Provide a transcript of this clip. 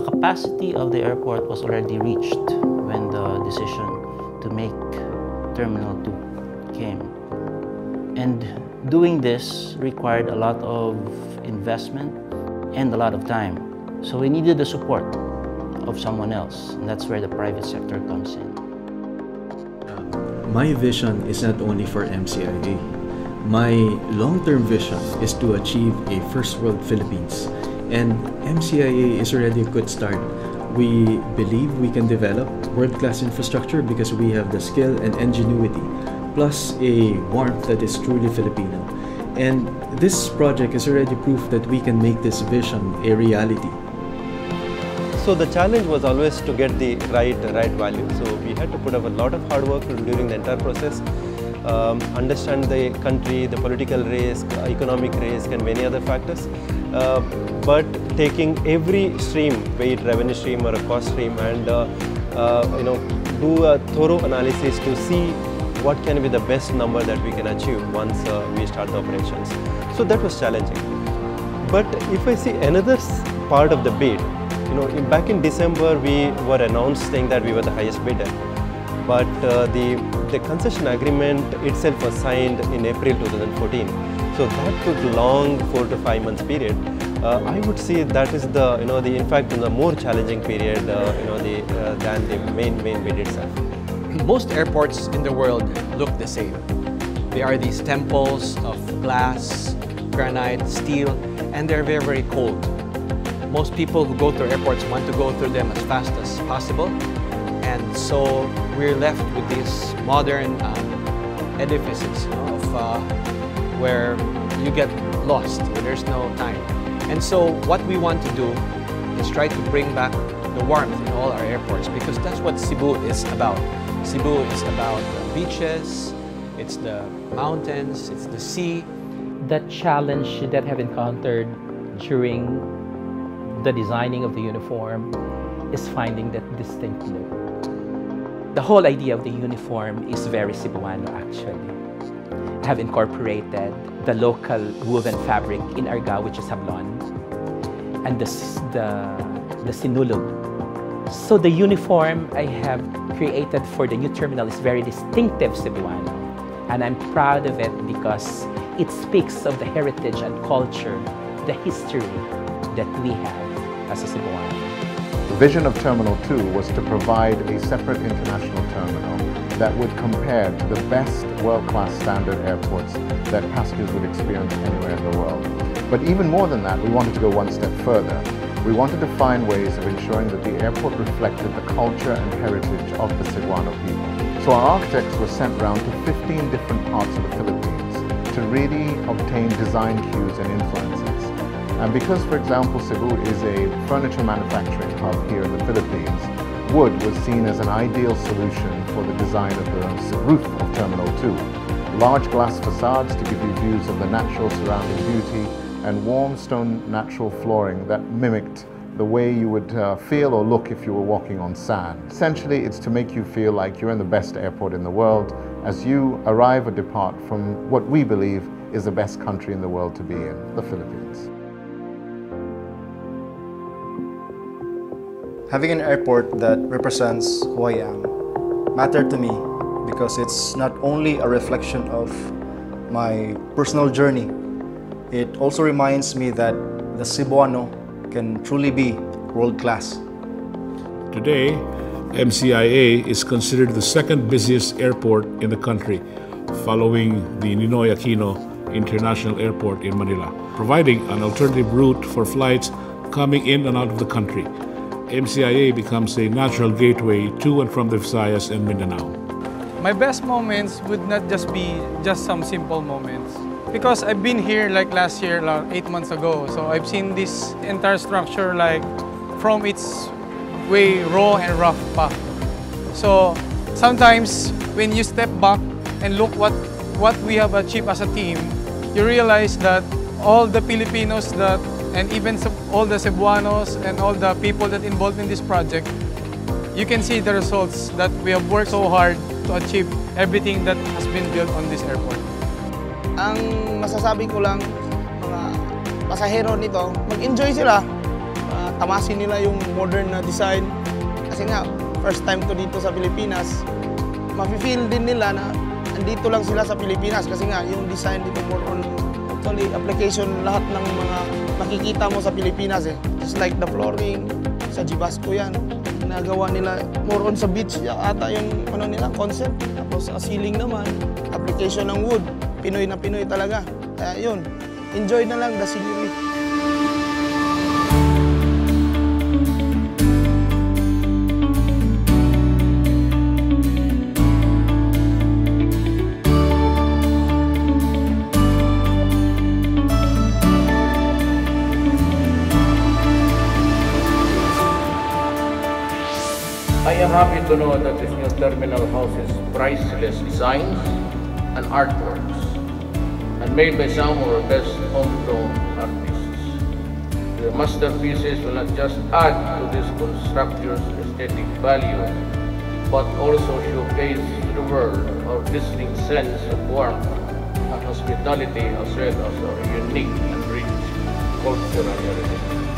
The capacity of the airport was already reached when the decision to make Terminal 2 came. And doing this required a lot of investment and a lot of time. So we needed the support of someone else, and that's where the private sector comes in. My vision is not only for MCIA. My long-term vision is to achieve a first world Philippines, and MCIA is already a good start. We believe we can develop world-class infrastructure because we have the skill and ingenuity, plus a warmth that is truly Filipino. And this project is already proof that we can make this vision a reality. So the challenge was always to get the right value. So we had to put up a lot of hard work during the entire process, understand the country, the political risk, economic risk, and many other factors. But taking every stream, be it revenue stream or a cost stream, and do a thorough analysis to see what can be the best number that we can achieve once we start the operations. So that was challenging. But if I see another part of the bid, back in December we were announced saying that we were the highest bidder. But the concession agreement itself was signed in April 2014. So that took long 4 to 5 months period. I would say that is the in fact the more challenging period than the main bid itself. Most airports in the world look the same. They are these temples of glass, granite, steel, and they're very, very cold. Most people who go through airports want to go through them as fast as possible. And so we're left with these modern edifices where you get lost, where there's no time. And so what we want to do is try to bring back the warmth in all our airports, because that's what Cebu is about. Cebu is about the beaches, it's the mountains, it's the sea. The challenge that I have encountered during the designing of the uniform is finding that distinct look. The whole idea of the uniform is very Cebuano actually. I have incorporated the local woven fabric in Argao, which is sablon, and the sinulog. So the uniform I have created for the new terminal is very distinctive Cebuano, and I'm proud of it because it speaks of the heritage and culture, the history that we have as a Cebuano. The vision of Terminal 2 was to provide a separate international terminal that would compare to the best world-class standard airports that passengers would experience anywhere in the world. But even more than that, we wanted to go one step further. We wanted to find ways of ensuring that the airport reflected the culture and heritage of the Cebuano people. So our architects were sent around to 15 different parts of the Philippines to really obtain design cues and influences. And because, for example, Cebu is a furniture manufacturing hub here in the Philippines, wood was seen as an ideal solution for the design of the roof of Terminal 2. Large glass facades to give you views of the natural surrounding beauty, and warm stone natural flooring that mimicked the way you would feel or look if you were walking on sand. Essentially, it's to make you feel like you're in the best airport in the world as you arrive or depart from what we believe is the best country in the world to be in, the Philippines. Having an airport that represents who I am mattered to me because it's not only a reflection of my personal journey, it also reminds me that the Cebuano can truly be world-class. Today, MCIA is considered the second busiest airport in the country, following the Ninoy Aquino International Airport in Manila, providing an alternative route for flights coming in and out of the country. MCIA becomes a natural gateway to and from the Visayas and Mindanao. My best moments would not just be some simple moments. Because I've been here like last year, like 8 months ago, so I've seen this entire structure like from its way raw and rough pa. So sometimes when you step back and look what we have achieved as a team, you realize that all the Filipinos and even all the Cebuanos and all the people that involved in this project, you can see the results that we have worked so hard to achieve everything that has been built on this airport. Ang masasabi ko lang, mga pasahero nito, mag-enjoy sila. tamasin nila yung modern na design. Kasi nga, first time to dito sa Pilipinas, mafe-feel din nila na andito lang sila sa Pilipinas kasi nga yung design dito more on actually application lahat ng mga nakikita mo sa Pilipinas eh. Just like the flooring, sa Gibasco yan. Nagawa nila more on sa beach ata yung ano nila, concept. Tapos sa ceiling naman, application ng wood. Pinoy na Pinoy talaga. Kaya yun, enjoy na lang the scenery. I am happy to know that this new terminal houses priceless designs and artworks and made by some of our best homegrown artists. The masterpieces will not just add to this construction's aesthetic value, but also showcase to the world our distinct sense of warmth and hospitality as well as our unique and rich cultural heritage.